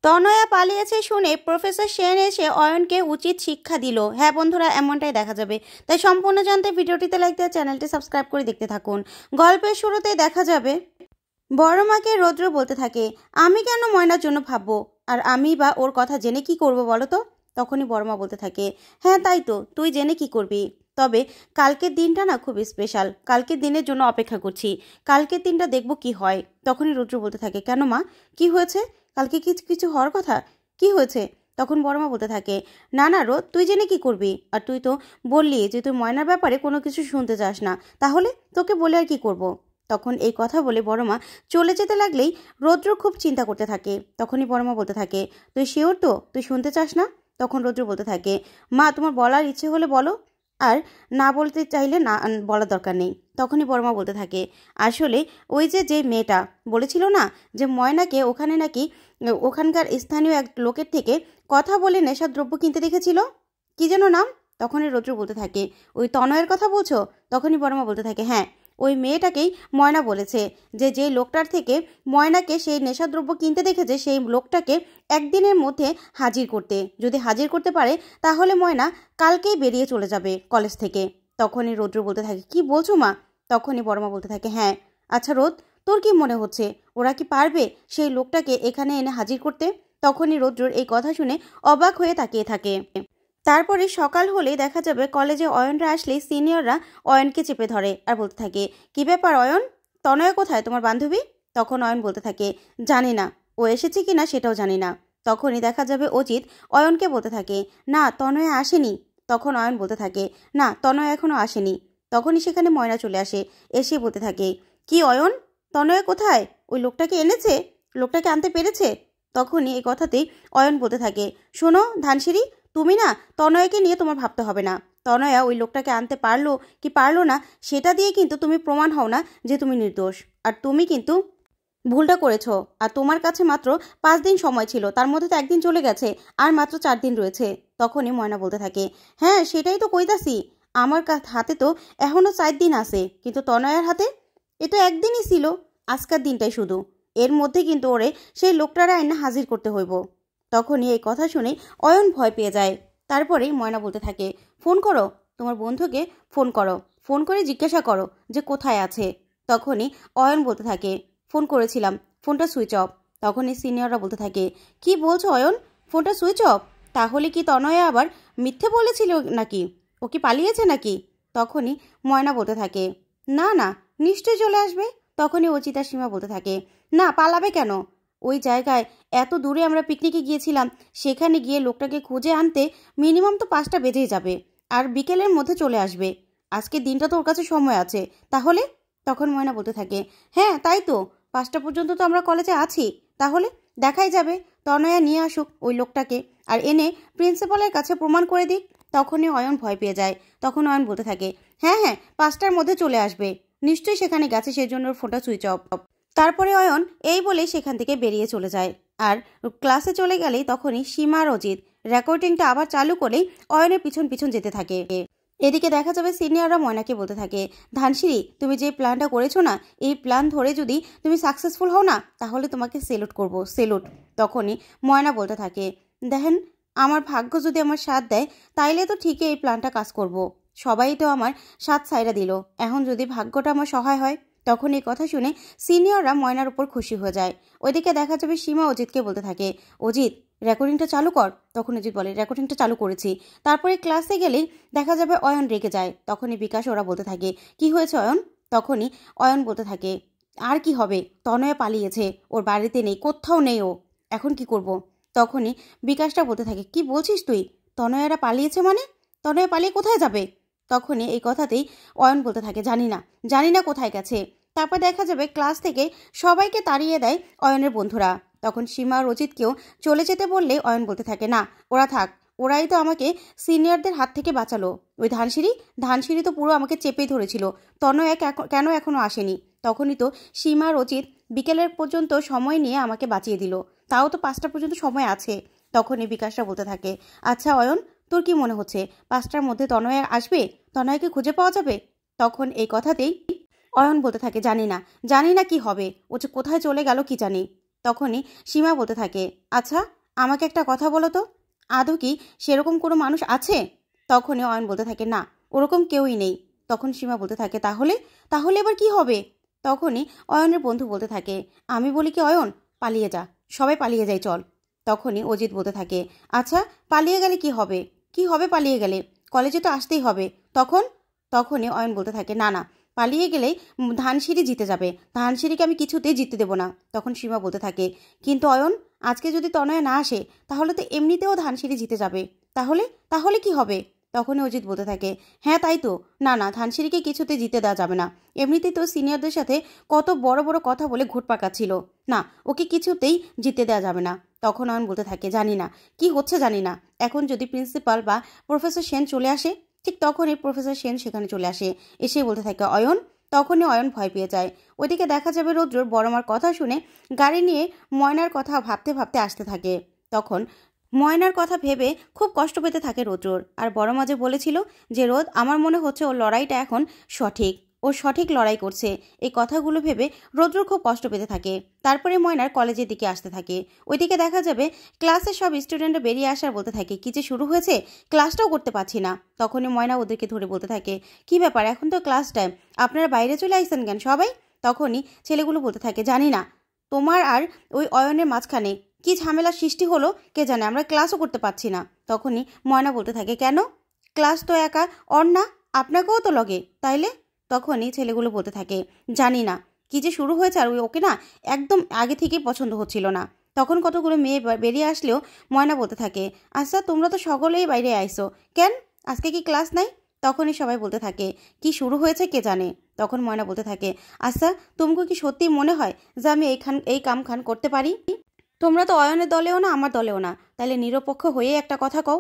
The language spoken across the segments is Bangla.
তনয়া পালিয়েছে শুনে প্রফেসর সেন এসে অয়নকে উচিত শিক্ষা দিল। হ্যাঁ বন্ধুরা, এমনটাই দেখা যাবে। তাই সম্পূর্ণ জানতে ভিডিওটিতে লাইক দিয়ে চ্যানেলটি সাবস্ক্রাইব করে দেখতে থাকুন। গল্পের শুরুতেই দেখা যাবে বড় মাকে রৌদ্র বলতে থাকে, আমি কেন ময়নার জন্য ভাববো, আর আমি বা ওর কথা জেনে কি করব বলো তো। তখনই বড় মা বলতে থাকে, হ্যাঁ তাই তো, তুই জেনে কি করবি, তবে কালকের দিনটা না খুব স্পেশাল, কালকের দিনের জন্য অপেক্ষা করছি, কালকের দিনটা দেখবো কি হয়। তখনই রৌদ্র বলতে থাকে, কেন মা, কি হয়েছে, কালকে কিছু হওয়ার কথা, কি হয়েছে। তখন বড় মা বলতে থাকে, না না রোদ, তুই জেনে কি করবি, আর তুই তো বললি যে তুই ময়নার ব্যাপারে কোনো কিছু শুনতে চাস না, তাহলে তোকে বলে আর কি করব। তখন এই কথা বলে বড় মা চলে যেতে লাগলেই রৌদ্র খুব চিন্তা করতে থাকে। তখনই বড় মা বলতে থাকে, তুই শিওর তো, তুই শুনতে চাস না। তখন রৌদ্র বলতে থাকে, মা তোমার বলার ইচ্ছে হলে বলো, আর না বলতে চাইলে না বলার দরকার নেই। তখনই বড় মা বলতে থাকে, আসলে ওই যে মেয়েটা বলেছিল না যে ময়নাকে ওখানে নাকি ওখানকার স্থানীয় এক লোকের থেকে কথা বলে নেশার দ্রব্য কিনতে দেখেছিল, কি যেন নাম। তখনই রৌদ্র বলতে থাকে, ওই তনয়ের কথা বলছো। তখনই বড় মা বলতে থাকে, হ্যাঁ ওই মেয়েটাকেই ময়না বলেছে যে লোকটার থেকে ময়নাকে সেই নেশাদ্রব্য কিনতে দেখেছে সেই লোকটাকে একদিনের মধ্যে হাজির করতে, যদি হাজির করতে পারে তাহলে ময়না কালকেই বেরিয়ে চলে যাবে কলেজ থেকে। তখনই রৌদ্র বলতে থাকে, কি বলছো মা। তখনই বড় মা বলতে থাকে, হ্যাঁ আচ্ছা রোদ, তোর কি মনে হচ্ছে ওরা কি পারবে সেই লোকটাকে এখানে এনে হাজির করতে। তখনই রৌদ্রর এই কথা শুনে অবাক হয়ে তাকিয়ে থাকে। তারপরে সকাল হলেই দেখা যাবে কলেজে অয়নরা আসলেই সিনিয়ররা অয়নকে চেপে ধরে আর বলতে থাকে, কি ব্যাপার অয়ন, তনয়া কোথায় তোমার বান্ধবী। তখন অয়ন বলতে থাকে, জানি না, ও এসেছে কি না সেটাও জানি না। তখনই দেখা যাবে অজিত অয়নকে বলতে থাকে, না তনয়া আসেনি। তখন অয়ন বলতে থাকে, না তনয়া এখনো আসেনি। তখনই সেখানে ময়না চলে আসে, এসে বলতে থাকে, কি অয়ন, তনয়া কোথায়, ওই লোকটাকে এনেছে, লোকটাকে আনতে পেরেছে। তখনই এই কথাতেই অয়ন বলতে থাকে, শোনো ধানসিঁড়ি, তুমি না তনয়াকে নিয়ে তোমার ভাবতে হবে না, তনয়া ওই লোকটাকে আনতে পারলো কি পারলো না সেটা দিয়ে কিন্তু তুমি প্রমাণ হও না যে তুমি নির্দোষ, আর তুমি কিন্তু ভুলটা করেছো। আর তোমার কাছে মাত্র 5 দিন সময় ছিল, তার মধ্যে তো একদিন চলে গেছে, আর মাত্র 4 দিন রয়েছে। তখনই ময়না বলতে থাকে, হ্যাঁ সেটাই তো কইতাছি, আমার হাতে তো এখনো 4 দিন আছে, কিন্তু তনয়ার হাতে এ তো একদিনই ছিল, আজকের দিনটাই শুধু, এর মধ্যে কিন্তু ওরে সেই লোকটার আইনা হাজির করতে হইব। তখনই এই কথা শুনে অয়ন ভয় পেয়ে যায়। তারপরেই ময়না বলতে থাকে, ফোন করো তোমার বন্ধুকে, ফোন করো, ফোন করে জিজ্ঞাসা করো যে কোথায় আছে। তখনই অয়ন বলতে থাকে, ফোন করেছিলাম, ফোনটা সুইচ অফ। তখনই সিনিয়ররা বলতে থাকে, কি বলছো অয়ন, ফোনটা সুইচ অফ, তাহলে কি তনয়া আবার মিথ্যে বলেছিল নাকি, ও কি পালিয়েছে নাকি। তখনই ময়না বলতে থাকে, না না নিশ্চয়ই চলে আসবে। তখনই অচিতা সীমা বলতে থাকে, না পালাবে কেন, ওই জায়গায় এত দূরে আমরা পিকনিকে গিয়েছিলাম, সেখানে গিয়ে লোকটাকে খুঁজে আনতে মিনিমাম তো 5টা বেজেই যাবে, আর বিকেলের মধ্যে চলে আসবে, আজকে দিনটা তো ওর কাছে সময় আছে তাহলে। তখন ময়না বলতে থাকে, হ্যাঁ তাই তো, 5টা পর্যন্ত তো আমরা কলেজে আছি, তাহলে দেখাই যাবে, তনয়া নিয়ে আসুক ওই লোকটাকে, আর এনে প্রিন্সিপালের কাছে প্রমাণ করে দিক। তখনই অয়ন ভয় পেয়ে যায়। তখন অয়ন বলতে থাকে, হ্যাঁ হ্যাঁ 5টার মধ্যে চলে আসবে, নিশ্চয়ই সেখানে গেছে, সেই জন্য ওর ফোনটা সুইচ অফ। তারপরে অয়ন এই বলেই সেখান থেকে বেরিয়ে চলে যায়। আর ক্লাসে চলে গেলেই তখনই সীমা আর অজিত রেকর্ডিংটা আবার চালু করেই অয়নের পিছন পিছন যেতে থাকে। এদিকে দেখা যাবে সিনিয়ররা ময়নাকে বলতে থাকে, ধানসিঁড়ি তুমি যে প্ল্যানটা করেছো না, এই প্ল্যান ধরে যদি তুমি সাকসেসফুল হও না তাহলে তোমাকে সেলুট করব, সেলুট। তখনই ময়না বলতে থাকে, দেখেন আমার ভাগ্য যদি আমার সাথ দেয় তাইলে তো ঠিকই এই প্ল্যানটা কাজ করব, সবাই তো আমার সাথ সাইরা দিল, এখন যদি ভাগ্যটা আমার সহায় হয়। তখন এই কথা শুনে সিনিয়ররা ময়নার উপর খুশি হয়ে যায়। ওইদিকে দেখা যাবে সীমা অজিতকে বলতে থাকে, অজিত রেকর্ডিংটা চালু কর। তখন অজিত বলে, রেকর্ডিংটা চালু করেছি। তারপরে ক্লাসে গেলেই দেখা যাবে অয়ন রেগে যায়। তখনই বিকাশ ওরা বলতে থাকে, কি হয়েছে অয়ন। তখনই অয়ন বলতে থাকে, আর কি হবে, তনয়া পালিয়েছে, ওর বাড়িতে নেই, কোথাও নেই ও, এখন কি করব। তখনই বিকাশটা বলতে থাকে, কি বলছিস তুই, তনয়ারা পালিয়েছে মানে, তনয়া পালিয়ে কোথায় যাবে। তখনই এই কথাতেই অয়ন বলতে থাকে, জানি না, জানি না কোথায় গেছে। তারপর দেখা যাবে ক্লাস থেকে সবাইকে তাড়িয়ে দেয় অয়নের বন্ধুরা। তখন সীমা আর অজিতকেও চলে যেতে বললে অয়ন বলতে থাকে, না ওরা থাক, ওরাই তো আমাকে সিনিয়রদের হাত থেকে বাঁচালো, ওই ধানসিঁড়ি তো পুরো আমাকে চেপেই ধরেছিল, তনয়া কেন এখনো আসেনি। তখনই তো সীমা আর অজিত বিকেলের পর্যন্ত সময় নিয়ে আমাকে বাঁচিয়ে দিল, তাও তো 5টা পর্যন্ত সময় আছে। তখনই বিকাশটা বলতে থাকে, আচ্ছা অয়ন তোর কি মনে হচ্ছে 5টার মধ্যে তনয়া আসবে, তনয়াকে খুঁজে পাওয়া যাবে। তখন এই কথাতেই অয়ন বলতে থাকে, জানি না কি হবে, ও যে কোথায় চলে গেল কি জানি। তখনই সীমা বলতে থাকে, আচ্ছা আমাকে একটা কথা বলো তো, আদৌ কি সেরকম কোনো মানুষ আছে? তখনই অয়ন বলতে থাকে, না ওরকম কেউই নেই। তখন সীমা বলতে থাকে, তাহলে তাহলে এবার কি হবে? তখনই অয়নের বন্ধু বলতে থাকে, আমি বলি কি অয়ন, পালিয়ে যা, সবাই পালিয়ে যাই চল। তখনই অজিত বলতে থাকে, আচ্ছা পালিয়ে গেলে কি হবে? কি হবে পালিয়ে গেলে? কলেজে তো আসতেই হবে। তখনই অয়ন বলতে থাকে, না না, পালিয়ে গেলেই ধানসিঁড়ি জিতে যাবে, ধানসিঁড়িকে আমি কিছুতেই জিততে দেবো না। তখন সীমা বলতে থাকে, কিন্তু অয়ন আজকে যদি তনয়া না আসে তাহলে তো এমনিতেও ধানসিঁড়ি জিতে যাবে, তাহলে তাহলে কি হবে? তখনই অজিত বলতে থাকে, হ্যাঁ তাই তো, না না ধানসিঁড়িকে কিছুতে জিতে দেওয়া যাবে না, এমনিতেই তো সিনিয়রদের সাথে কত বড় বড় কথা বলে ঘুট পাকাচ্ছিল, না ওকে কিছুতেই জিতে দেওয়া যাবে না। তখন অয়ন বলতে থাকে, জানি না কি হচ্ছে জানি না, এখন যদি প্রিন্সিপাল বা প্রফেসর সেন চলে আসে? ঠিক তখনই প্রফেসর সেন সেখানে চলে আসে, এসে বলতে থাকে অয়ন। তখনই অয়ন ভয় পেয়ে যায়। ওইদিকে দেখা যাবে রৌদ্রর বড় মার কথা শুনে গাড়ি নিয়ে ময়নার কথা ভাবতে ভাবতে আসতে থাকে। তখন ময়নার কথা ভেবে খুব কষ্ট পেতে থাকে রৌদ্রর। আর বড় মা যে বলেছিল যে রোদ, আমার মনে হচ্ছে ওর লড়াইটা এখন সঠিক, ও সঠিক লড়াই করছে, এই কথাগুলো ভেবে রৌদ্র খুব কষ্ট পেতে থাকে। তারপরে ময়নার কলেজের দিকে আসতে থাকে। ওইদিকে দেখা যাবে ক্লাসের সব স্টুডেন্টরা বেরিয়ে আসার বলতে থাকে, কি যে শুরু হয়েছে, ক্লাসটাও করতে পারছি না। তখনই ময়না ওদেরকে ধরে বলতে থাকে, কি ব্যাপার, এখন তো ক্লাস টাইম, আপনারা বাইরে চলে আসছেন কেন সবাই? তখনই ছেলেগুলো বলতে থাকে, জানি না তোমার আর ওই অয়নের মাঝখানে কি ঝামেলা সৃষ্টি হলো কে জানে, আমরা ক্লাসও করতে পারছি না। তখনই ময়না বলতে থাকে, কেন, ক্লাস তো একা অর না, আপনাকেও তো লগে, তাইলে? তখনই ছেলেগুলো বলতে থাকে, জানি না কি যে শুরু হয়েছে, আর ওকে না একদম আগে থেকেই পছন্দ হচ্ছিল না। তখন কতগুলো মেয়ে বেরিয়ে আসলেও ময়না বলতে থাকে, আচ্ছা তোমরা তো সকলেই বাইরে আইসো কেন, আজকে কি ক্লাস নাই? তখনই সবাই বলতে থাকে, কি শুরু হয়েছে কে জানে। তখন ময়না বলতে থাকে, আচ্ছা তোমাকে কি সত্যি মনে হয় যে আমি এই কাম খান করতে পারি? তোমরা তো অয়নের দলেও না আমার দলেও না, তাহলে নিরপেক্ষ হয়ে একটা কথা কও,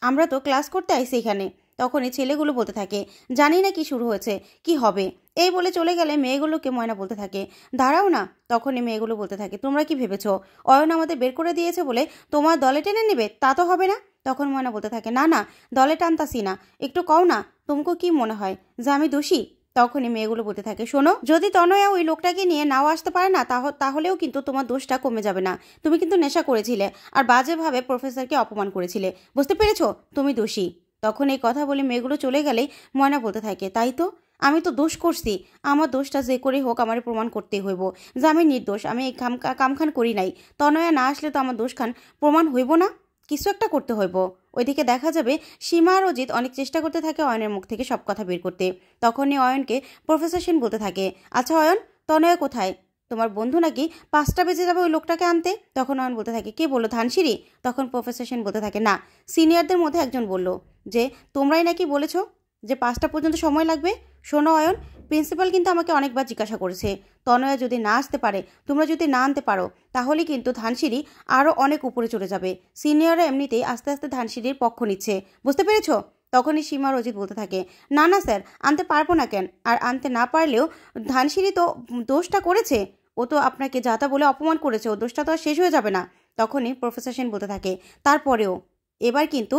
আমরা তো ক্লাস করতে আইছি এখানে। তখনই ছেলেগুলো বলতে থাকে, জানি না কি শুরু হয়েছে, কি হবে। এই বলে চলে গেলে মেয়েগুলোকে ময়না বলতে থাকে, দাঁড়াও না। তখনই মেয়েগুলো বলতে থাকে, তোমরা কি ভেবেছো অয়ন আমাদের বের করে দিয়েছে বলে তোমার দলে টেনে নেবে? তা তো হবে না। তখন ময়না বলতে থাকে, না না দলে টানতাছি না, একটু কও না তোমাকে কি মনে হয় যে আমি দোষী? তখনই মেয়েগুলো বলতে থাকে, শোনো, যদি তনয়া ওই লোকটাকে নিয়ে নাও আসতে পারে না তাহলেও কিন্তু তোমার দোষটা কমে যাবে না। তুমি কিন্তু নেশা করেছিলে আর বাজেভাবে প্রফেসরকে অপমান করেছিলে, বুঝতে পেরেছো? তুমি দোষী। তখন এই কথা বলে মেয়েগুলো চলে গেলেই ময়না বলতে থাকে, তাই তো, আমি তো দোষ করছি, আমার দোষটা যে করে হোক আমার প্রমাণ করতেই হইব যে আমি নির্দোষ, আমি এই কামখান করি নাই। তনয়া না আসলে তো আমার দোষখান প্রমাণ হইব না, কিছু একটা করতে হইব। ওইদিকে দেখা যাবে সীমা আর অজিত অনেক চেষ্টা করতে থাকে অয়নের মুখ থেকে সব কথা বের করতে। তখনই অয়নকে প্রফেসর সেন বলতে থাকে, আচ্ছা অয়ন, তনয়া কোথায়? তোমার বন্ধু নাকি 5টা বেজে যাবে ওই লোকটাকে আনতে। তখন অয়ন বলতে থাকে, কে বললো, ধানসিঁড়ি? তখন প্রফেসর সেন বলতে থাকে, না, সিনিয়রদের মধ্যে একজন বলল যে তোমরাই নাকি বলেছো যে 5টা পর্যন্ত সময় লাগবে। শোনো অয়ন, প্রিন্সিপাল কিন্তু আমাকে অনেকবার জিজ্ঞাসা করেছে, তনয়া যদি না আসতে পারে, তোমরা যদি না আনতে পারো, তাহলে কিন্তু ধানসিঁড়ি আরও অনেক উপরে চলে যাবে। সিনিয়ররা এমনিতেই আস্তে আস্তে ধানসিঁড়ির পক্ষ নিচ্ছে, বুঝতে পেরেছো? তখনই সীমা অজিত বলতে থাকে, না না স্যার, আনতে পারবো না কেন, আর আনতে না পারলেও ধানসিঁড়ি তো দোষটা করেছে, ও তো আপনাকে যাতা বলে অপমান করেছে, ও দোষটা তো আর শেষ হয়ে যাবে না। তখনই প্রফেসর সেন বলতে থাকে, তারপরেও এবার কিন্তু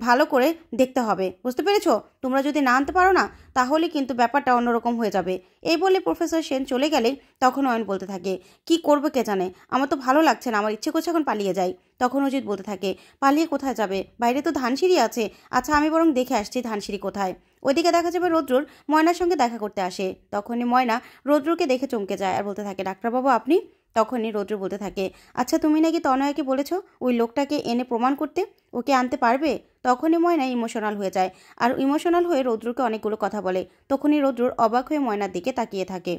ভালো করে দেখতে হবে, বুঝতে পেরেছো? তোমরা যদি না আনতে পারো না তাহলে কিন্তু ব্যাপারটা অন্যরকম হয়ে যাবে। এই বলে প্রফেসর সেন চলে গেলে তখন অয়ন বলতে থাকে, কি করবে কে জানে, আমার তো ভালো লাগছে না, আমার ইচ্ছে করছে এখন পালিয়ে যাই। তখন অজিত বলতে থাকে, পালিয়ে কোথায় যাবে, বাইরে তো ধানসিঁড়ি আছে, আচ্ছা আমি বরং দেখে আসছি ধানসিঁড়ি কোথায়। ওইদিকে দেখা যাবে রৌদ্রর ময়নার সঙ্গে দেখা করতে আসে। তখনই ময়না রৌদ্রকে দেখে চমকে যায় আর বলতে থাকে, ডাক্তারবাবু আপনি? তখনই রৌদ্র বলতে থাকে, আচ্ছা তুমি নাকি তনয়াকে বলেছো ওই লোকটাকে এনে প্রমাণ করতে, ওকে আনতে পারবে? তখনই ময়না ইমোশনাল হয়ে যায় আর ইমোশনাল হয়ে রৌদ্রকে অনেকগুলো কথা বলে। তখনই রৌদ্র অবাক হয়ে ময়নার দিকে তাকিয়ে থাকে।